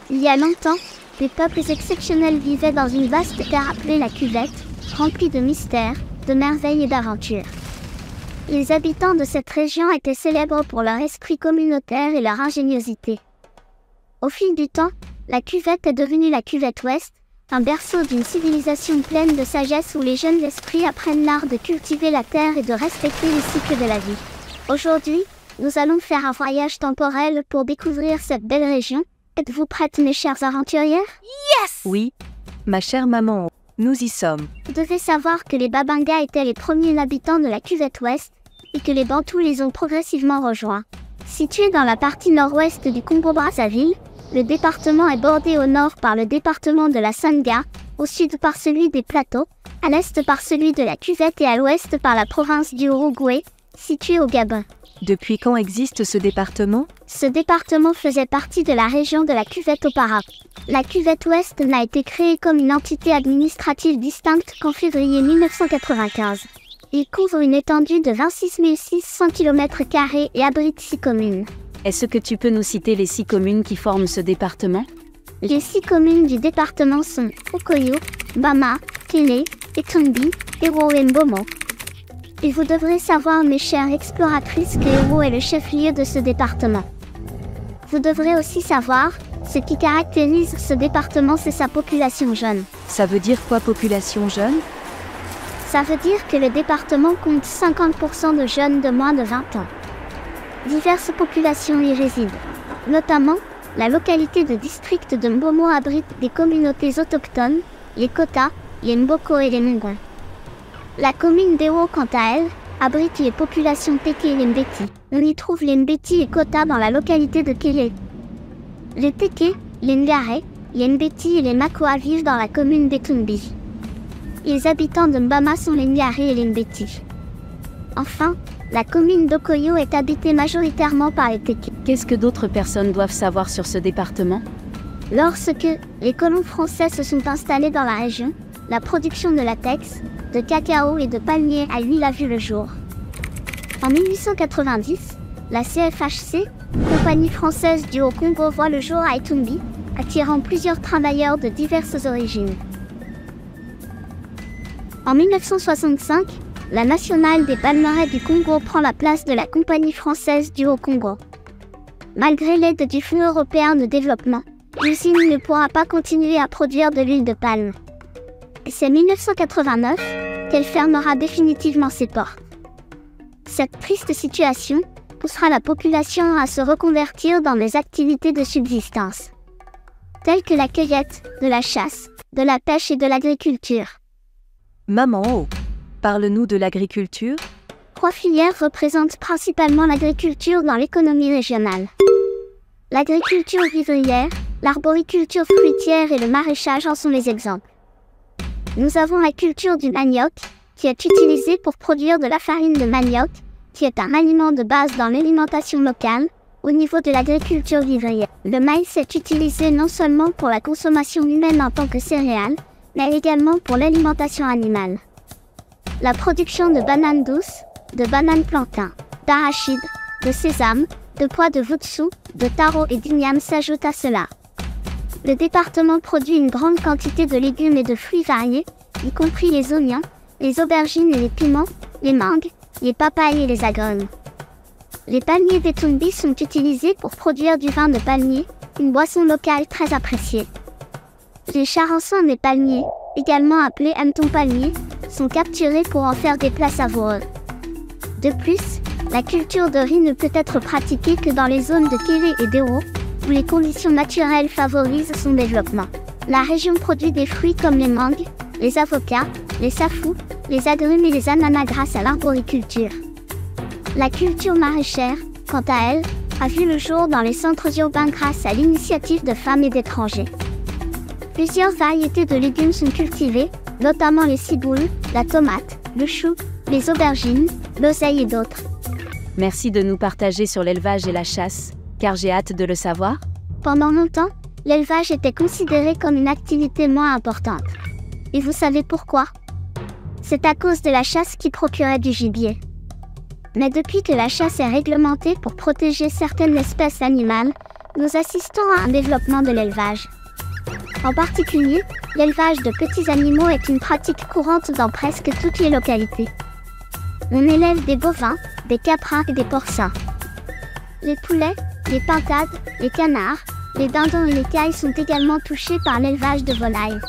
Il y a longtemps, des peuples exceptionnels vivaient dans une vaste terre appelée la Cuvette, remplie de mystères, de merveilles et d'aventures. Les habitants de cette région étaient célèbres pour leur esprit communautaire et leur ingéniosité. Au fil du temps, la Cuvette est devenue la Cuvette Ouest, un berceau d'une civilisation pleine de sagesse où les jeunes esprits apprennent l'art de cultiver la terre et de respecter les cycles de la vie. Aujourd'hui, nous allons faire un voyage temporel pour découvrir cette belle région. Êtes-vous prêtes, mes chères aventurières? Yes! Oui, ma chère maman, nous y sommes. Vous devez savoir que les Babangas étaient les premiers habitants de la Cuvette Ouest et que les Bantous les ont progressivement rejoints. Situé dans la partie nord-ouest du Congo-Brazzaville, le département est bordé au nord par le département de la Sangha, au sud par celui des Plateaux, à l'est par celui de la Cuvette et à l'ouest par la province du Uruguay, située au Gabon. Depuis quand existe ce département? Ce département faisait partie de la région de la Cuvette auparavant. La Cuvette Ouest n'a été créée comme une entité administrative distincte qu'en février 1995. Il couvre une étendue de 26 600 km² et abrite 6 communes. Est-ce que tu peux nous citer les 6 communes qui forment ce département? Les 6 communes du département sont Okoyo, Bama, Kélé, Etumbi et Rouembomo. Et vous devrez savoir, mes chères exploratrices, que Hérault est le chef-lieu de ce département. Vous devrez aussi savoir, ce qui caractérise ce département, c'est sa population jeune. Ça veut dire quoi, population jeune? Ça veut dire que le département compte 50% de jeunes de moins de 20 ans. Diverses populations y résident. Notamment, la localité de district de Mbomo abrite des communautés autochtones, les Kota, les Mboko et les Mungwa. La commune d'Hérault, quant à elle, abrite les populations Teke et les Mbeti. On y trouve les Mbeti et Kota dans la localité de Kélé. Les Teke, les Ngare, les Mbeti et les Makoa vivent dans la commune d'Etumbi. Les habitants de Mbama sont les Ngare et les Mbeti. Enfin, la commune d'Okoyo est habitée majoritairement par les Teke. Qu'est-ce que d'autres personnes doivent savoir sur ce département? Lorsque les colons français se sont installés dans la région, la production de latex, de cacao et de palmiers a vu le jour. En 1890, la CFHC, compagnie française du Haut-Congo, voit le jour à Etumbi, attirant plusieurs travailleurs de diverses origines. En 1965, la nationale des palmeraies du Congo prend la place de la compagnie française du Haut-Congo. Malgré l'aide du Fonds européen de développement, l'usine ne pourra pas continuer à produire de l'huile de palme. C'est 1989 qu'elle fermera définitivement ses portes. Cette triste situation poussera la population à se reconvertir dans des activités de subsistance, telles que la cueillette, de la chasse, de la pêche et de l'agriculture. Maman, parle-nous de l'agriculture. 3 filières représentent principalement l'agriculture dans l'économie régionale. L'agriculture vivrière, l'arboriculture fruitière et le maraîchage en sont les exemples. Nous avons la culture du manioc, qui est utilisée pour produire de la farine de manioc, qui est un aliment de base dans l'alimentation locale. Au niveau de l'agriculture vivrière, le maïs est utilisé non seulement pour la consommation humaine en tant que céréale, mais également pour l'alimentation animale. La production de bananes douces, de bananes plantains, d'arachides, de sésame, de pois de voutsou, de taro et d'igname s'ajoute à cela. Le département produit une grande quantité de légumes et de fruits variés, y compris les oignons, les aubergines et les piments, les mangues, les papayes et les agrumes. Les palmiers d'Etumbi sont utilisés pour produire du vin de palmier, une boisson locale très appréciée. Les charançons des palmiers, également appelés hannetons palmiers, sont capturés pour en faire des plats savoureux. De plus, la culture de riz ne peut être pratiquée que dans les zones de Kélé et d'Hérault, où les conditions naturelles favorisent son développement. La région produit des fruits comme les mangues, les avocats, les safous, les agrumes et les ananas grâce à l'arboriculture. La culture maraîchère, quant à elle, a vu le jour dans les centres urbains grâce à l'initiative de femmes et d'étrangers. Plusieurs variétés de légumes sont cultivées, notamment les ciboules, la tomate, le chou, les aubergines, l'oseille et d'autres. Merci de nous partager sur l'élevage et la chasse, car j'ai hâte de le savoir. Pendant longtemps, l'élevage était considéré comme une activité moins importante. Et vous savez pourquoi? C'est à cause de la chasse qui procurait du gibier. Mais depuis que la chasse est réglementée pour protéger certaines espèces animales, nous assistons à un développement de l'élevage. En particulier, l'élevage de petits animaux est une pratique courante dans presque toutes les localités. On élève des bovins, des caprins et des porcins. Les poulets, les pintades, les canards, les dindons et les cailles sont également touchés par l'élevage de volailles.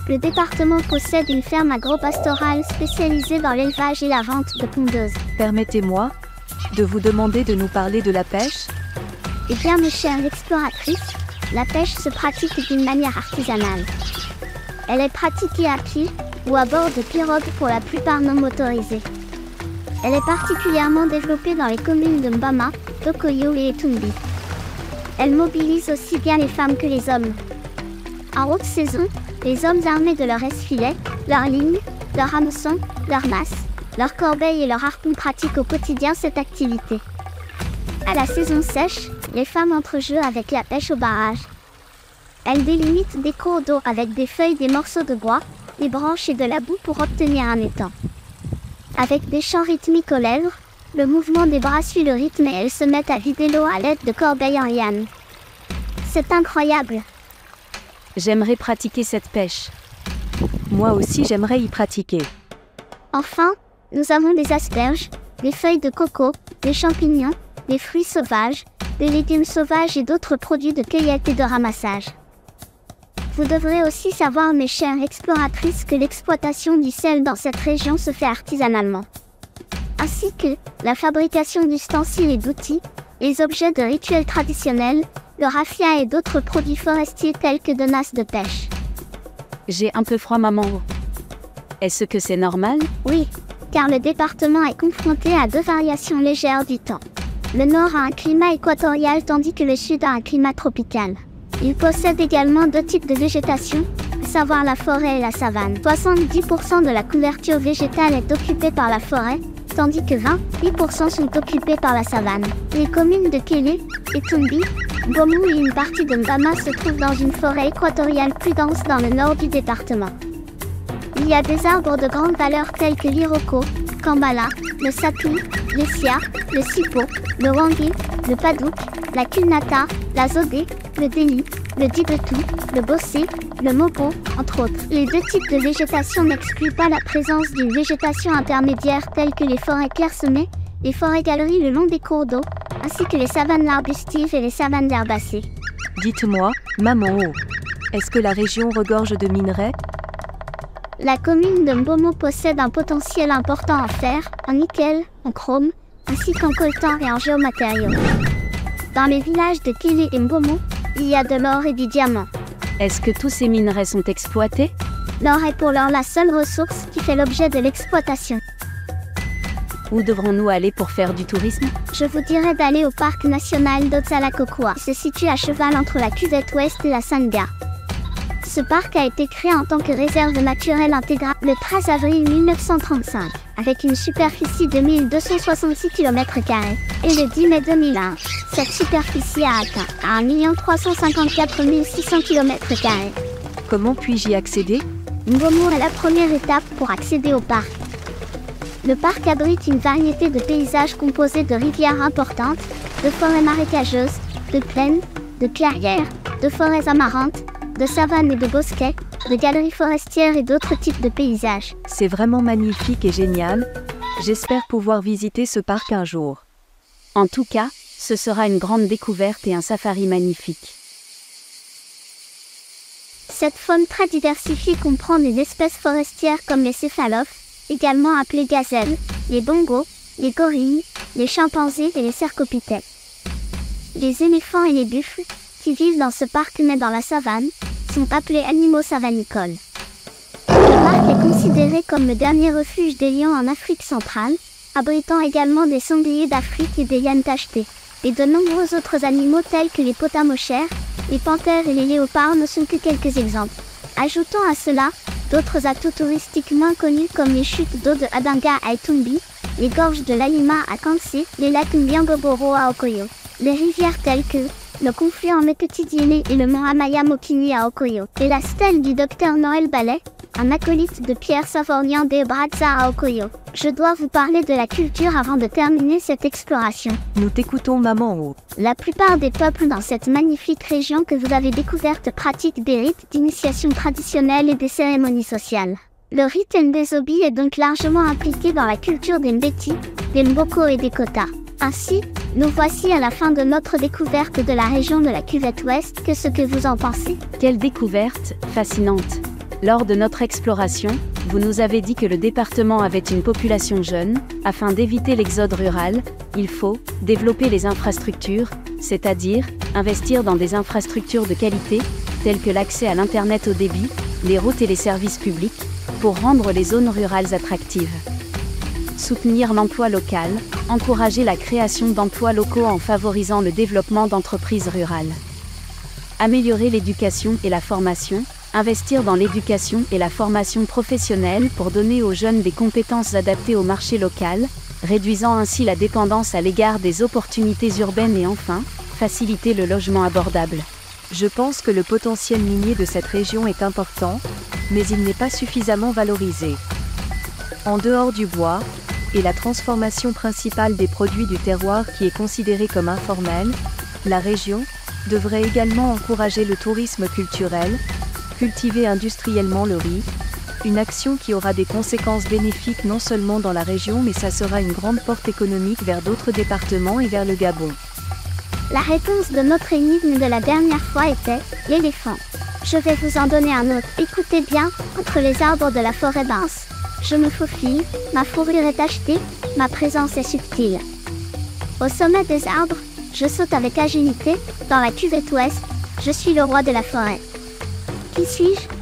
Le département possède une ferme agro-pastorale spécialisée dans l'élevage et la vente de pondeuses. Permettez-moi de vous demander de nous parler de la pêche. Eh bien, mes chères exploratrices, la pêche se pratique d'une manière artisanale. Elle est pratiquée à pied ou à bord de pirogues pour la plupart non motorisées. Elle est particulièrement développée dans les communes de Mbama, Tokoyo et Etumbi. Elle mobilise aussi bien les femmes que les hommes. En haute saison, les hommes armés de leurs esfilets, leurs lignes, leurs hameçons, leurs masses, leurs corbeilles et leurs harpons pratiquent au quotidien cette activité. À la saison sèche, les femmes entrejeu avec la pêche au barrage. Elles délimitent des cours d'eau avec des feuilles, des morceaux de bois, des branches et de la boue pour obtenir un étang. Avec des chants rythmiques aux lèvres, le mouvement des bras suit le rythme et elles se mettent à vider l'eau à l'aide de corbeilles en liane. C'est incroyable. J'aimerais pratiquer cette pêche. Moi aussi, j'aimerais y pratiquer. Enfin, nous avons des asperges, des feuilles de coco, des champignons, des fruits sauvages, des légumes sauvages et d'autres produits de cueillette et de ramassage. Vous devrez aussi savoir, mes chères exploratrices, que l'exploitation du sel dans cette région se fait artisanalement. Ainsi que la fabrication d'ustensiles et d'outils, les objets de rituels traditionnels, le raffia et d'autres produits forestiers tels que de nasses de pêche. J'ai un peu froid, maman. Est-ce que c'est normal? Oui, car le département est confronté à deux variations légères du temps. Le nord a un climat équatorial tandis que le sud a un climat tropical. Il possède également deux types de végétation, à savoir la forêt et la savane. 70% de la couverture végétale est occupée par la forêt, tandis que 28% sont occupés par la savane. Les communes de Kélé, Etumbi, Bomou et une partie de Mbama se trouvent dans une forêt équatoriale plus dense dans le nord du département. Il y a des arbres de grande valeur tels que l'iroko, Kambala, le sapi, l'essia, le sipo, le wangi, le padouk, la kulnata, la zodé, le déni, le dibetou, le bossé, le mopo, entre autres. Les deux types de végétation n'excluent pas la présence d'une végétation intermédiaire telle que les forêts clairsemées, les forêts-galeries le long des cours d'eau, ainsi que les savanes arbustives et les savanes herbacées. Dites-moi, maman, est-ce que la région regorge de minerais? La commune de Mbomo possède un potentiel important en fer, en nickel, en chrome, ainsi qu'en coltan et en géomatériaux. Dans les villages de Kélé et Mbomo, il y a de l'or et du diamant. Est-ce que tous ces minerais sont exploités? L'or est pour l'heure la seule ressource qui fait l'objet de l'exploitation. Où devrons-nous aller pour faire du tourisme? Je vous dirais d'aller au parc national d'Otsalakokoa. Il se situe à cheval entre la cuvette ouest et la Sangha. Ce parc a été créé en tant que réserve naturelle intégrale le 13 avril 1935, avec une superficie de 1266 km² et le 10 mai 2001. Cette superficie a atteint 1 354 600 km². Comment puis-je y accéder? Mbomo est la première étape pour accéder au parc. Le parc abrite une variété de paysages composés de rivières importantes, de forêts marécageuses, de plaines, de clairières, de forêts amarantes, de savanes et de bosquets, de galeries forestières et d'autres types de paysages. C'est vraiment magnifique et génial. J'espère pouvoir visiter ce parc un jour. En tout cas, ce sera une grande découverte et un safari magnifique. Cette faune très diversifiée comprend des espèces forestières comme les céphalophes, également appelés gazelles, les bongos, les gorilles, les chimpanzés et les cercopithèques. Les éléphants et les buffles, qui vivent dans ce parc mais dans la savane, sont appelés animaux savanicoles. Le parc est considéré comme le dernier refuge des lions en Afrique centrale, abritant également des sangliers d'Afrique et des hyènes tachetées. Et de nombreux autres animaux tels que les potamochères, les panthères et les léopards ne sont que quelques exemples. Ajoutons à cela d'autres atouts touristiques moins connus comme les chutes d'eau de Adinga à Etumbi, les gorges de l'Alima à Kansé, les lacs Mbiangoboro à Okoyo, les rivières telles que le confluent Meketidiene et le mont Amaya Mokini à Okoyo, et la stèle du docteur Noël Ballet, un acolyte de Pierre Savorgnan des Brazza à Okoyo. Je dois vous parler de la culture avant de terminer cette exploration. Nous t'écoutons, maman O. La plupart des peuples dans cette magnifique région que vous avez découverte pratiquent des rites d'initiation traditionnels et des cérémonies sociales. Le rite Ndezobi est donc largement impliqué dans la culture des Mbeti, des Mboko et des Kota. Ainsi, nous voici à la fin de notre découverte de la région de la cuvette ouest. Qu'est-ce que vous en pensez? Quelle découverte fascinante! Lors de notre exploration, vous nous avez dit que le département avait une population jeune. Afin d'éviter l'exode rural, il faut développer les infrastructures, c'est-à-dire investir dans des infrastructures de qualité, telles que l'accès à l'Internet haut débit, les routes et les services publics, pour rendre les zones rurales attractives. Soutenir l'emploi local, encourager la création d'emplois locaux en favorisant le développement d'entreprises rurales. Améliorer l'éducation et la formation, investir dans l'éducation et la formation professionnelle pour donner aux jeunes des compétences adaptées au marché local, réduisant ainsi la dépendance à l'égard des opportunités urbaines et enfin, faciliter le logement abordable. Je pense que le potentiel minier de cette région est important, mais il n'est pas suffisamment valorisé. En dehors du bois, et la transformation principale des produits du terroir qui est considérée comme informelle, la région devrait également encourager le tourisme culturel, cultiver industriellement le riz, une action qui aura des conséquences bénéfiques non seulement dans la région mais ça sera une grande porte économique vers d'autres départements et vers le Gabon. La réponse de notre énigme de la dernière fois était l'éléphant. Je vais vous en donner un autre. Écoutez bien, entre les arbres de la forêt dense. Je me faufile, ma fourrure est tachetée, ma présence est subtile. Au sommet des arbres, je saute avec agilité, dans la cuvette ouest, je suis le roi de la forêt. Qui suis-je?